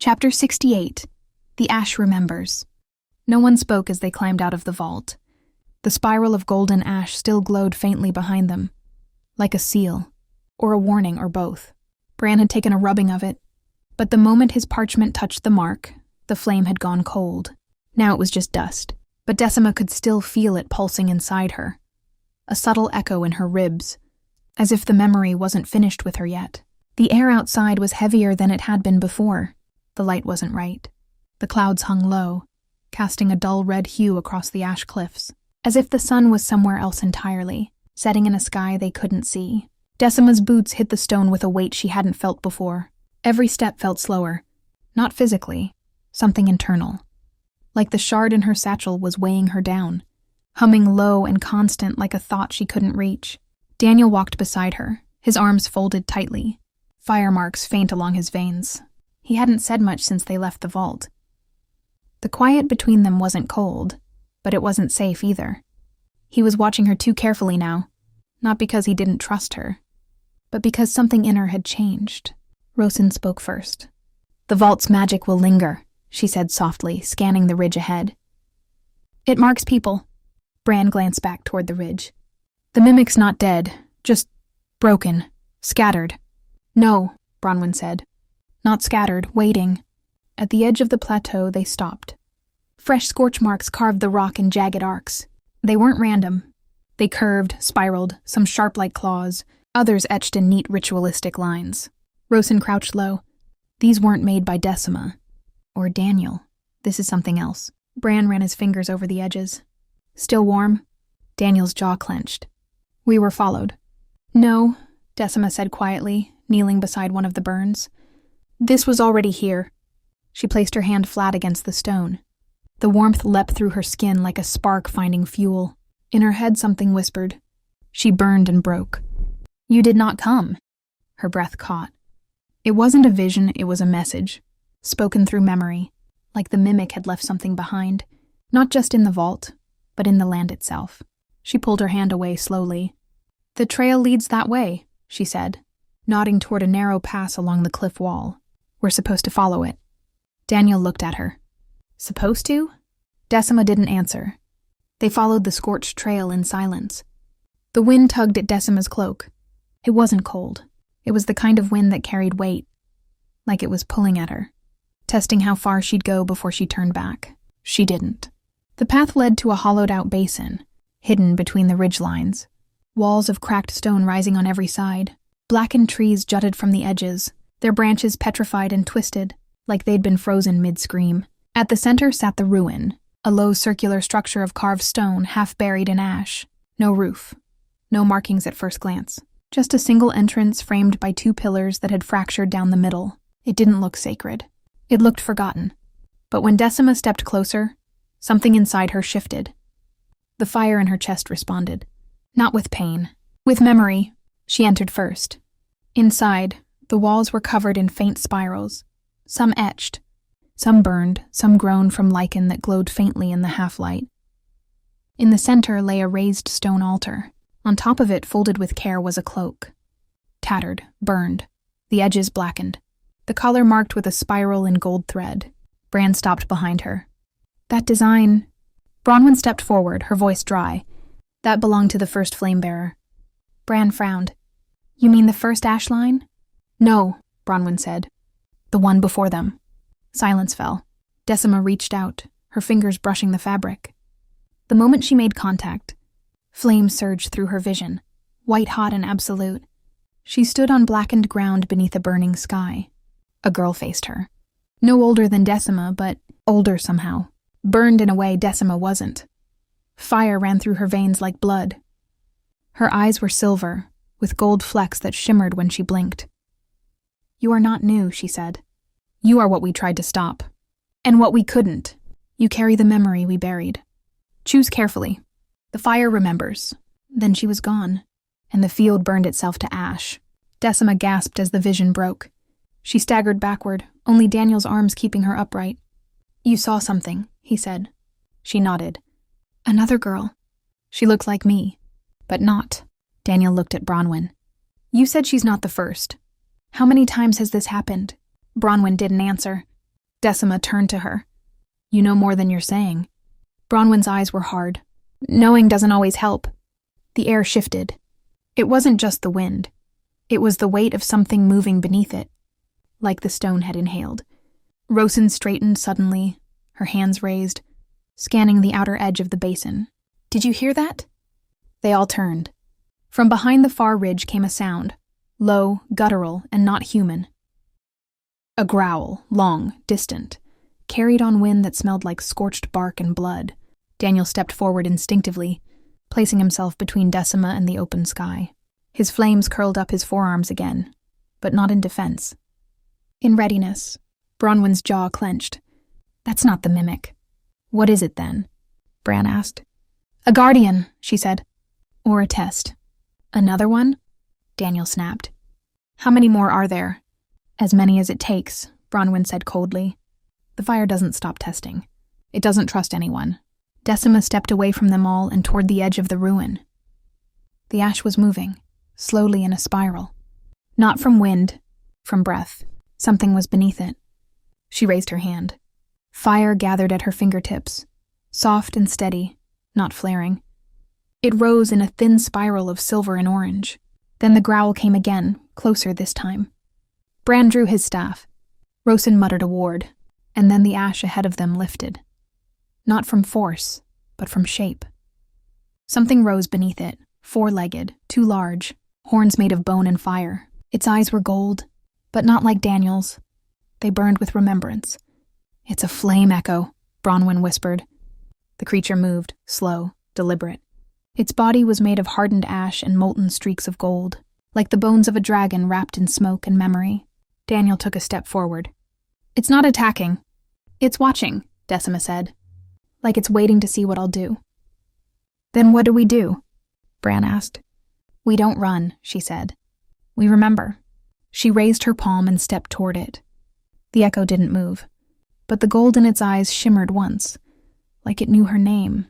Chapter 68. The Ash Remembers. No one spoke as they climbed out of the vault. The spiral of golden ash still glowed faintly behind them, like a seal, or a warning, or both. Bran had taken a rubbing of it, but the moment his parchment touched the mark, the flame had gone cold. Now it was just dust, but Decima could still feel it pulsing inside her, a subtle echo in her ribs, as if the memory wasn't finished with her yet. The air outside was heavier than it had been before. The light wasn't right. The clouds hung low, casting a dull red hue across the ash cliffs, as if the sun was somewhere else entirely, setting in a sky they couldn't see. Decima's boots hit the stone with a weight she hadn't felt before. Every step felt slower. Not physically, something internal. Like the shard in her satchel was weighing her down, humming low and constant like a thought she couldn't reach. Daniel walked beside her, his arms folded tightly, fire marks faint along his veins. He hadn't said much since they left the vault. The quiet between them wasn't cold, but it wasn't safe either. He was watching her too carefully now, not because he didn't trust her, but because something in her had changed. Rosin spoke first. "The vault's magic will linger," she said softly, scanning the ridge ahead. "It marks people." Bran glanced back toward the ridge. "The mimic's not dead, just broken, scattered." "No," Bronwyn said. "Not scattered, waiting." At the edge of the plateau, they stopped. Fresh scorch marks carved the rock in jagged arcs. They weren't random. They curved, spiraled, some sharp like claws, others etched in neat ritualistic lines. Rosin crouched low. These weren't made by Decima. Or Daniel. This is something else. Bran ran his fingers over the edges. "Still warm?" Daniel's jaw clenched. "We were followed." "No," Decima said quietly, kneeling beside one of the burns. "This was already here." She placed her hand flat against the stone. The warmth leapt through her skin like a spark finding fuel. In her head something whispered. She burned and broke. "You did not come." Her breath caught. It wasn't a vision, it was a message, spoken through memory, like the mimic had left something behind, not just in the vault, but in the land itself. She pulled her hand away slowly. "The trail leads that way," she said, nodding toward a narrow pass along the cliff wall. "We're supposed to follow it." Daniel looked at her. "Supposed to?" Decima didn't answer. They followed the scorched trail in silence. The wind tugged at Decima's cloak. It wasn't cold. It was the kind of wind that carried weight, like it was pulling at her, testing how far she'd go before she turned back. She didn't. The path led to a hollowed-out basin, hidden between the ridge lines. Walls of cracked stone rising on every side. Blackened trees jutted from the edges, their branches petrified and twisted, like they'd been frozen mid-scream. At the center sat the ruin, a low circular structure of carved stone half buried in ash. No roof. No markings at first glance. Just a single entrance framed by two pillars that had fractured down the middle. It didn't look sacred. It looked forgotten. But when Decima stepped closer, something inside her shifted. The fire in her chest responded. Not with pain. With memory. She entered first. Inside, the walls were covered in faint spirals, some etched, some burned, some grown from lichen that glowed faintly in the half-light. In the center lay a raised stone altar. On top of it, folded with care, was a cloak. Tattered, burned, the edges blackened, the collar marked with a spiral in gold thread. Bran stopped behind her. "That design..." Bronwyn stepped forward, her voice dry. "That belonged to the first flame-bearer." Bran frowned. "You mean the first ash line?" "No," Bronwyn said. "The one before them." Silence fell. Decima reached out, her fingers brushing the fabric. The moment she made contact, flame surged through her vision, white-hot and absolute. She stood on blackened ground beneath a burning sky. A girl faced her. No older than Decima, but older somehow. Burned in a way Decima wasn't. Fire ran through her veins like blood. Her eyes were silver, with gold flecks that shimmered when she blinked. "You are not new," she said. "You are what we tried to stop. And what we couldn't. You carry the memory we buried. Choose carefully. The fire remembers." Then she was gone, and the field burned itself to ash. Decima gasped as the vision broke. She staggered backward, only Daniel's arms keeping her upright. "You saw something," he said. She nodded. "Another girl. She looked like me, but not." Daniel looked at Bronwyn. "You said she's not the first. How many times has this happened?" Bronwyn didn't answer. Decima turned to her. You know more than you're saying. Bronwyn's eyes were hard. Knowing doesn't always help. The air shifted. It wasn't just the wind. It was the weight of something moving beneath it, like the stone had inhaled. Rosen straightened suddenly, her hands raised, scanning the outer edge of the basin. Did you hear that? They all turned. From behind the far ridge came a sound, low, guttural, and not human. A growl, long, distant, carried on wind that smelled like scorched bark and blood. Daniel stepped forward instinctively, placing himself between Decima and the open sky. His flames curled up his forearms again, but not in defense. In readiness, Bronwyn's jaw clenched. That's not the mimic. What is it then? Bran asked. A guardian, she said. Or a test. Another one? Daniel snapped. How many more are there? As many as it takes, Bronwyn said coldly. The fire doesn't stop testing. It doesn't trust anyone. Decima stepped away from them all and toward the edge of the ruin. The ash was moving, slowly in a spiral. Not from wind, from breath. Something was beneath it. She raised her hand. Fire gathered at her fingertips, soft and steady, not flaring. It rose in a thin spiral of silver and orange. Then the growl came again, closer this time. Bran drew his staff. Rosen muttered a ward, and then the ash ahead of them lifted. Not from force, but from shape. Something rose beneath it, four-legged, too large, horns made of bone and fire. Its eyes were gold, but not like Daniel's. They burned with remembrance. It's a flame echo, Bronwyn whispered. The creature moved, slow, deliberate. Its body was made of hardened ash and molten streaks of gold, like the bones of a dragon wrapped in smoke and memory. Daniel took a step forward. It's not attacking. It's watching, Decima said. Like it's waiting to see what I'll do. Then what do? Bran asked. We don't run, she said. We remember. She raised her palm and stepped toward it. The echo didn't move, but the gold in its eyes shimmered once, like it knew her name.